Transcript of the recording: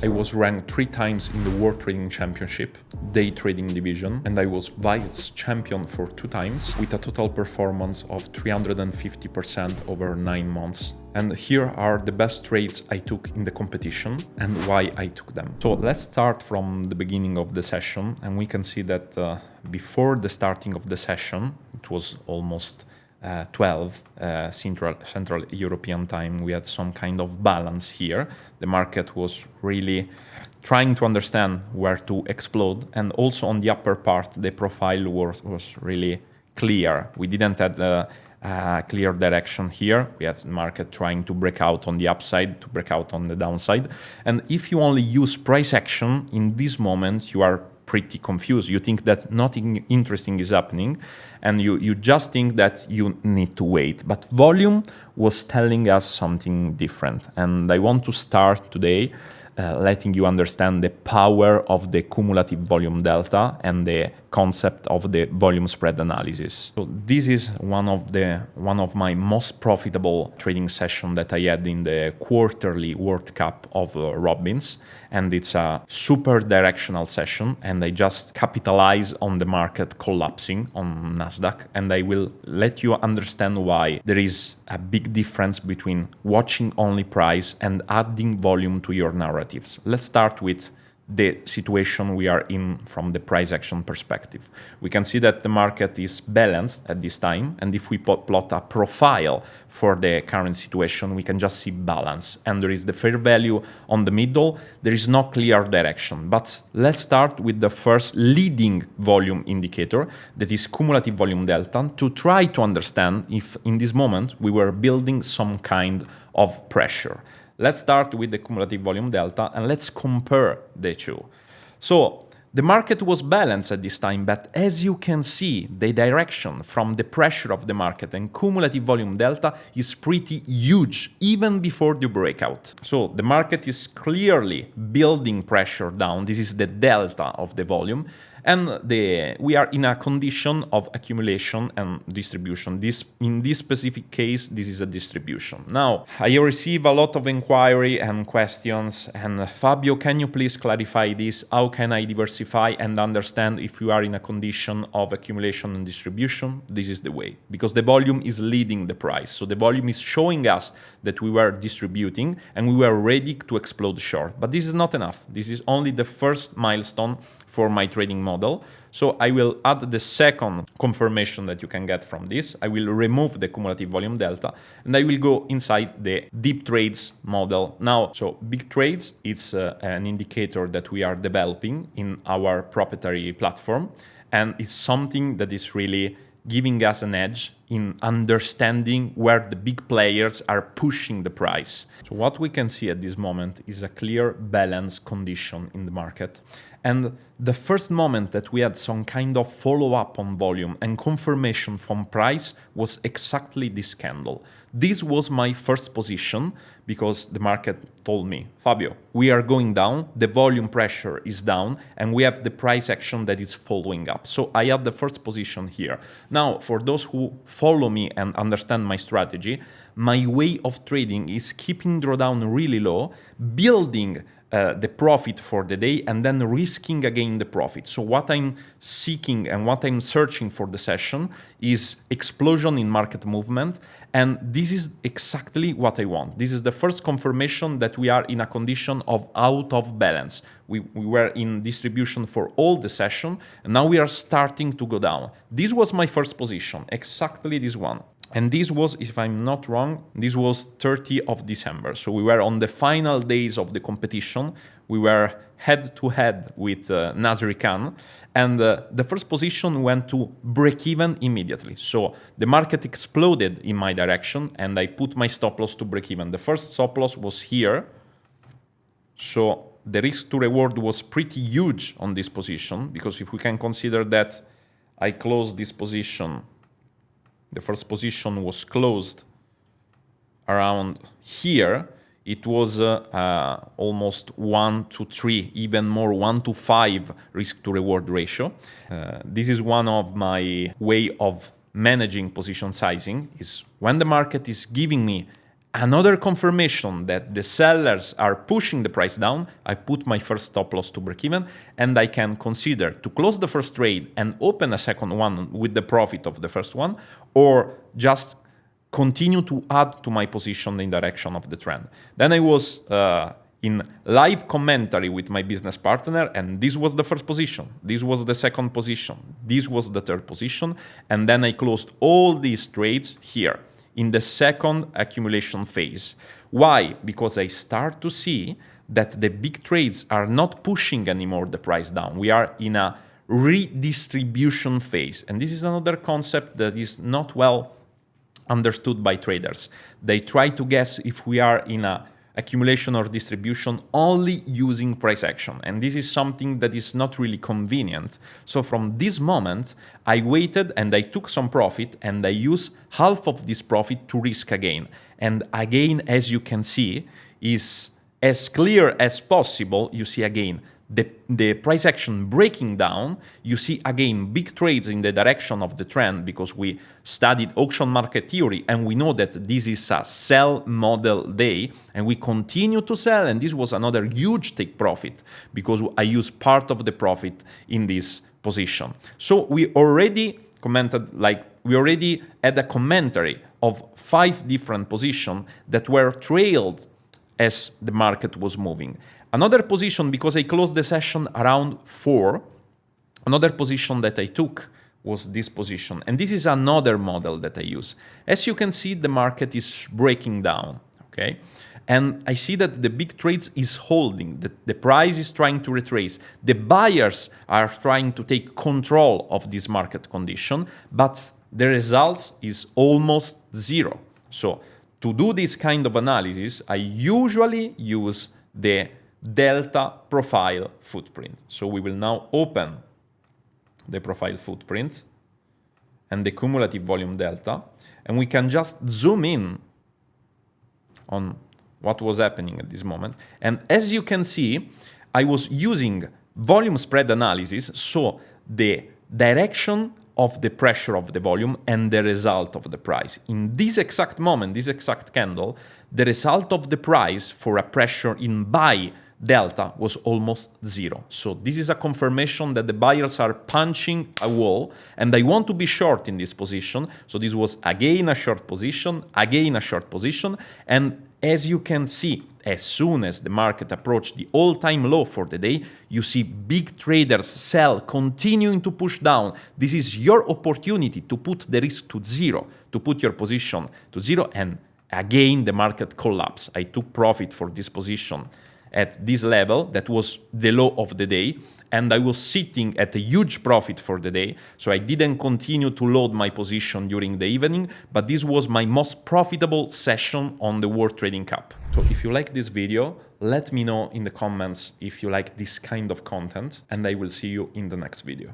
I was ranked 3 times in the World Trading Championship, day trading division, and I was vice champion for 2 times with a total performance of 350% over 9 months. And here are the best trades I took in the competition and why I took them. So let's start from the beginning of the session, and we can see that before the starting of the session, it was almost 12 Central European time, we had some kind of balance here. The market was really trying to understand where to explode, and also on the upper part the profile was really clear. We didn't have a clear direction here. We had the market trying to break out on the upside, to break out on the downside. And if you only use price action in this moment, you are pretty confused. You think that nothing interesting is happening, and you just think that you need to wait. But volume was telling us something different. And I want to start today letting you understand the power of the cumulative volume delta and the concept of the volume spread analysis. So this is one of my most profitable trading sessions that I had in the quarterly World Cup of Robbins, and it's a super directional session, and I just capitalize on the market collapsing on Nasdaq, and I will let you understand why there is a big difference between watching only price and adding volume to your narratives. Let's start with the situation we are in from the price action perspective. We can see that the market is balanced at this time, and if we plot a profile for the current situation, we can just see balance, and there is the fair value on the middle. There is no clear direction. But let's start with the first leading volume indicator, that is cumulative volume delta, to try to understand if in this moment we were building some kind of pressure. Let's start with the cumulative volume delta and let's compare the two. So the market was balanced at this time, but as you can see, the direction from the pressure of the market and cumulative volume delta is pretty huge, even before the breakout. So the market is clearly building pressure down. This is the delta of the volume. And we are in a condition of accumulation and distribution. In this specific case, this is a distribution. Now, I receive a lot of inquiry and questions. And Fabio, can you please clarify this? How can I diversify and understand if you are in a condition of accumulation and distribution? This is the way, because the volume is leading the price. So the volume is showing us that we were distributing and we were ready to explode short. But this is not enough. This is only the first milestone for my trading model. So I will add the second confirmation that you can get from this. I will remove the cumulative volume delta and I will go inside the deep trades model. Now, so big trades, it's an indicator that we are developing in our proprietary platform, and it's something that is really giving us an edge in understanding where the big players are pushing the price. So what we can see at this moment is a clear balance condition in the market. And the first moment that we had some kind of follow-up on volume and confirmation from price was exactly this candle. This was my first position because the market told me, Fabio, we are going down, the volume pressure is down, and we have the price action that is following up. So I had the first position here. Now, for those who follow me and understand my strategy, my way of trading is keeping drawdown really low, building the profit for the day, and then risking again the profit. So what I'm seeking and what I'm searching for the session is explosion in market movement, and this is exactly what I want. This is the first confirmation that we are in a condition of out of balance. We were in distribution for all the session, and now we are starting to go down. This was my first position, exactly this one. And this was, if I'm not wrong, this was 30 of December. So we were on the final days of the competition. We were head-to-head with Nasri Khan. And the first position went to break even immediately. So the market exploded in my direction, and I put my stop loss to break even. The first stop loss was here. So the risk to reward was pretty huge on this position, because if we can consider that I closed this position, the first position was closed around here, it was almost 1 to 3, even more 1 to 5 risk to reward ratio. This is one of my way of managing position sizing, is when the market is giving me another confirmation that the sellers are pushing the price down, I put my first stop loss to break even, and I can consider to close the first trade and open a second one with the profit of the first one, or just continue to add to my position in direction of the trend. Then I was in live commentary with my business partner, and this was the first position, this was the second position, this was the third position, and then I closed all these trades here in the second accumulation phase. Why? Because I start to see that the big trades are not pushing anymore the price down. We are in a redistribution phase, and this is another concept that is not well understood by traders. They try to guess if we are in a accumulation or distribution only using price action, and this is something that is not really convenient. So from this moment, I waited and I took some profit, and I used half of this profit to risk again. And again, as you can see, is as clear as possible. You see again the price action breaking down. You see again big trades in the direction of the trend, because we studied auction market theory and we know that this is a sell model day, and we continue to sell, and this was another huge take profit because I used part of the profit in this position. So we already commented, we already had a commentary of 5 different positions that were trailed as the market was moving. Another position, because I closed the session around 4, another position that I took was this position. And this is another model that I use. As you can see, the market is breaking down, okay? And I see that the big trades is holding, the price is trying to retrace. The buyers are trying to take control of this market condition, but the results is almost zero. So to do this kind of analysis, I usually use the delta profile footprint. So we will now open the profile footprint and the cumulative volume delta, and we can just zoom in on what was happening at this moment. And as you can see, I was using volume spread analysis, so the direction of the pressure of the volume and the result of the price. In this exact moment, this exact candle, the result of the price for a pressure in buy delta was almost zero. So this is a confirmation that the buyers are punching a wall, and I want to be short in this position. So this was again a short position, again a short position, and as you can see, as soon as the market approached the all-time low for the day, you see big traders sell, continuing to push down. This is your opportunity to put the risk to zero, to put your position to zero, and again the market collapsed. I took profit for this position at this level, that was the low of the day, and I was sitting at a huge profit for the day, so I didn't continue to load my position during the evening, but this was my most profitable session on the World Trading Cup. So if you like this video, let me know in the comments if you like this kind of content, and I will see you in the next video.